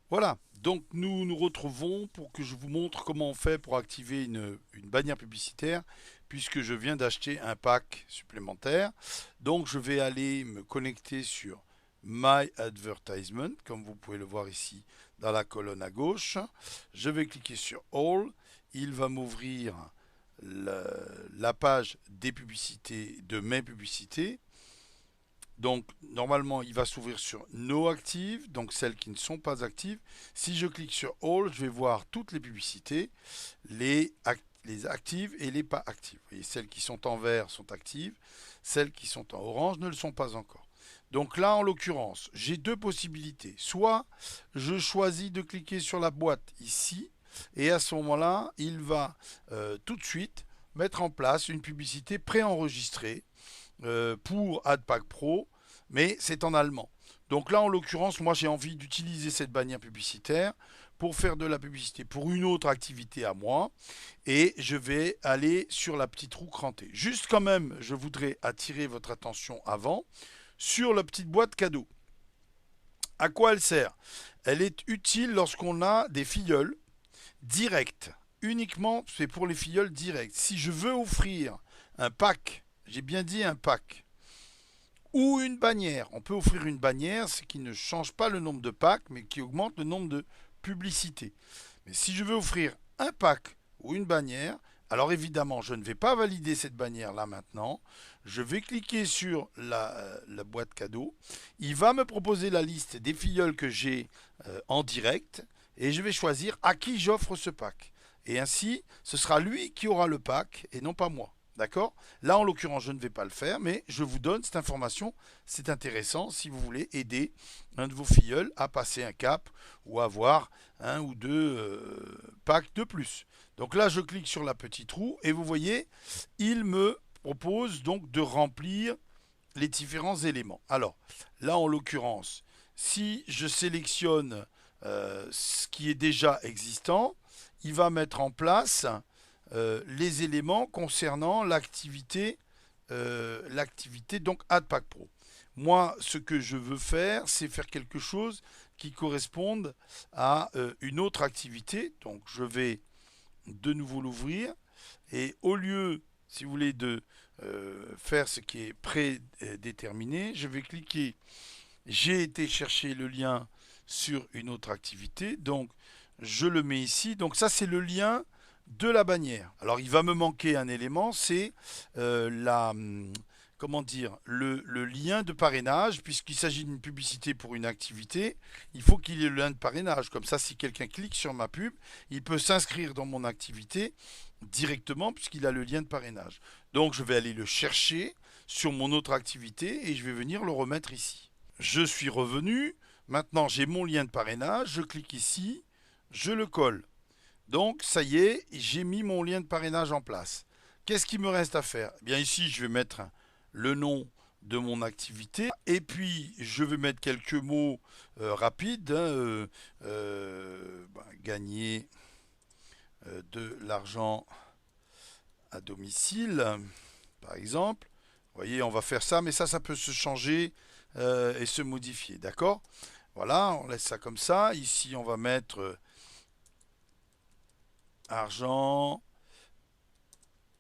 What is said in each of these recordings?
Voilà, donc nous nous retrouvons pour que je vous montre comment on fait pour activer une bannière publicitaire, puisque je viens d'acheter un pack supplémentaire. Donc je vais aller me connecter sur My Advertisement, comme vous pouvez le voir ici dans la colonne à gauche. Je vais cliquer sur All. Il va m'ouvrir la, la page des publicités, de mes publicités. Donc, normalement, il va s'ouvrir sur No Active, donc celles qui ne sont pas actives. Si je clique sur All, je vais voir toutes les publicités, les actives et les pas actives. Vous voyez, celles qui sont en vert sont actives, celles qui sont en orange ne le sont pas encore. Donc là, en l'occurrence, j'ai deux possibilités. Soit je choisis de cliquer sur la boîte ici, et à ce moment-là, il va tout de suite mettre en place une publicité préenregistrée pour AdPack Pro, mais c'est en allemand. Donc là, en l'occurrence, moi j'ai envie d'utiliser cette bannière publicitaire pour faire de la publicité pour une autre activité à moi et je vais aller sur la petite roue crantée. Juste quand même, je voudrais attirer votre attention avant sur la petite boîte cadeau. À quoi elle sert? Elle est utile lorsqu'on a des filleuls directs. Uniquement, c'est pour les filleuls directs. Si je veux offrir un pack, j'ai bien dit un pack, ou une bannière. On peut offrir une bannière, ce qui ne change pas le nombre de packs, mais qui augmente le nombre de publicités. Mais si je veux offrir un pack ou une bannière, alors évidemment, je ne vais pas valider cette bannière là maintenant. Je vais cliquer sur la boîte cadeau. Il va me proposer la liste des filleuls que j'ai en direct et je vais choisir à qui j'offre ce pack. Et ainsi, ce sera lui qui aura le pack et non pas moi. D'accord? Là, en l'occurrence, je ne vais pas le faire, mais je vous donne cette information. C'est intéressant si vous voulez aider un de vos filleuls à passer un cap ou avoir un ou deux packs de plus. Donc là, je clique sur la petite roue et vous voyez, il me propose donc de remplir les différents éléments. Alors là, en l'occurrence, si je sélectionne ce qui est déjà existant, il va mettre en place les éléments concernant l'activité donc AdPack Pro. Moi, ce que je veux faire, c'est faire quelque chose qui corresponde à une autre activité. Donc, je vais de nouveau l'ouvrir et au lieu, si vous voulez, de faire ce qui est prédéterminé, je vais cliquer. J'ai été chercher le lien sur une autre activité, donc je le mets ici. Donc ça, c'est le lien de la bannière. Alors il va me manquer un élément, c'est la comment dire le lien de parrainage, puisqu'il s'agit d'une publicité pour une activité, il faut qu'il y ait le lien de parrainage. Comme ça, si quelqu'un clique sur ma pub, il peut s'inscrire dans mon activité directement puisqu'il a le lien de parrainage. Donc je vais aller le chercher sur mon autre activité et je vais venir le remettre ici. Je suis revenu, maintenant j'ai mon lien de parrainage, je clique ici, je le colle. Donc, ça y est, j'ai mis mon lien de parrainage en place. Qu'est-ce qu'il me reste à faire? Eh bien, ici, je vais mettre le nom de mon activité et puis je vais mettre quelques mots rapides. Gagner de l'argent à domicile, par exemple. Vous voyez, on va faire ça, mais ça peut se changer et se modifier. D'accord? Voilà, on laisse ça comme ça. Ici, on va mettre argent,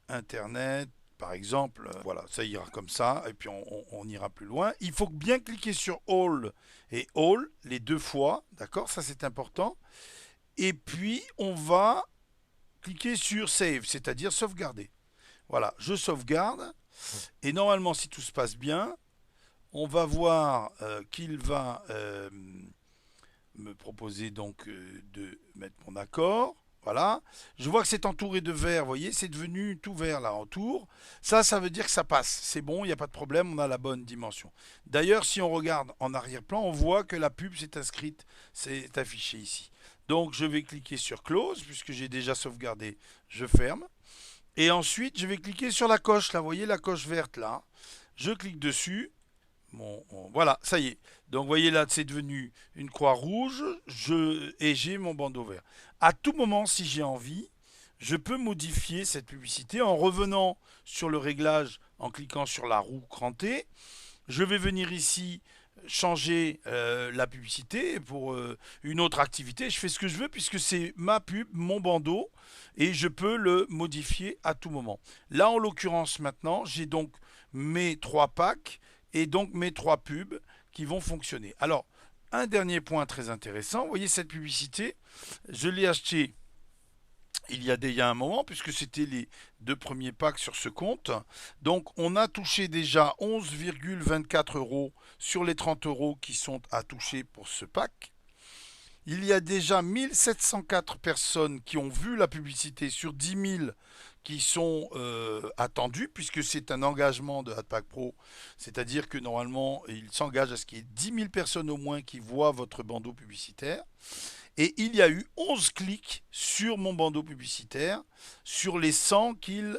Internet, par exemple. Voilà, ça ira comme ça, et puis on ira plus loin. Il faut bien cliquer sur All et All les deux fois, d'accord? Ça c'est important. Et puis on va cliquer sur Save, c'est-à-dire sauvegarder. Voilà, je sauvegarde, et normalement si tout se passe bien, on va voir qu'il va me proposer donc de mettre mon accord. Voilà. Je vois que c'est entouré de vert, vous voyez, c'est devenu tout vert là autour. Ça veut dire que ça passe. C'est bon, il n'y a pas de problème, on a la bonne dimension. D'ailleurs, si on regarde en arrière-plan, on voit que la pub s'est inscrite, c'est affiché ici. Donc je vais cliquer sur Close, puisque j'ai déjà sauvegardé, je ferme. Et ensuite, je vais cliquer sur la coche, là, vous voyez la coche verte là. Je clique dessus, voilà, ça y est. Donc, vous voyez là, c'est devenu une croix rouge et j'ai mon bandeau vert. À tout moment, si j'ai envie, je peux modifier cette publicité en revenant sur le réglage, en cliquant sur la roue crantée. Je vais venir ici changer la publicité pour une autre activité. Je fais ce que je veux puisque c'est ma pub, mon bandeau, et je peux le modifier à tout moment. Là, en l'occurrence, maintenant, j'ai donc mes 3 packs et donc mes 3 pubs qui vont fonctionner. Alors, un dernier point très intéressant, vous voyez cette publicité, je l'ai acheté il y a déjà un moment, puisque c'était les 2 premiers packs sur ce compte. Donc on a touché déjà 11,24 euros sur les 30 euros qui sont à toucher pour ce pack. Il y a déjà 1704 personnes qui ont vu la publicité sur 10 000 qui sont attendues, puisque c'est un engagement de AdPack Pro, c'est-à-dire que normalement, il s'engage à ce qu'il y ait 10 000 personnes au moins qui voient votre bandeau publicitaire. Et il y a eu 11 clics sur mon bandeau publicitaire, sur les 100 qu'il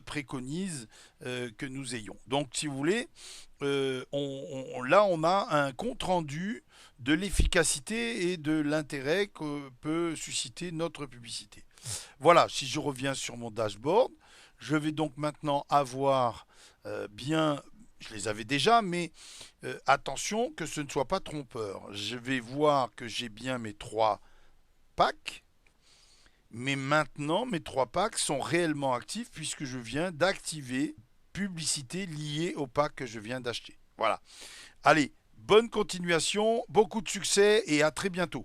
préconise que nous ayons. Donc, si vous voulez, là, on a un compte-rendu de l'efficacité et de l'intérêt que peut susciter notre publicité. Voilà, si je reviens sur mon dashboard, je vais donc maintenant avoir bien, je les avais déjà, mais attention que ce ne soit pas trompeur. Je vais voir que j'ai bien mes 3 packs, mais maintenant mes 3 packs sont réellement actifs puisque je viens d'activer publicité liée au pack que je viens d'acheter. Voilà. Allez, bonne continuation, beaucoup de succès et à très bientôt.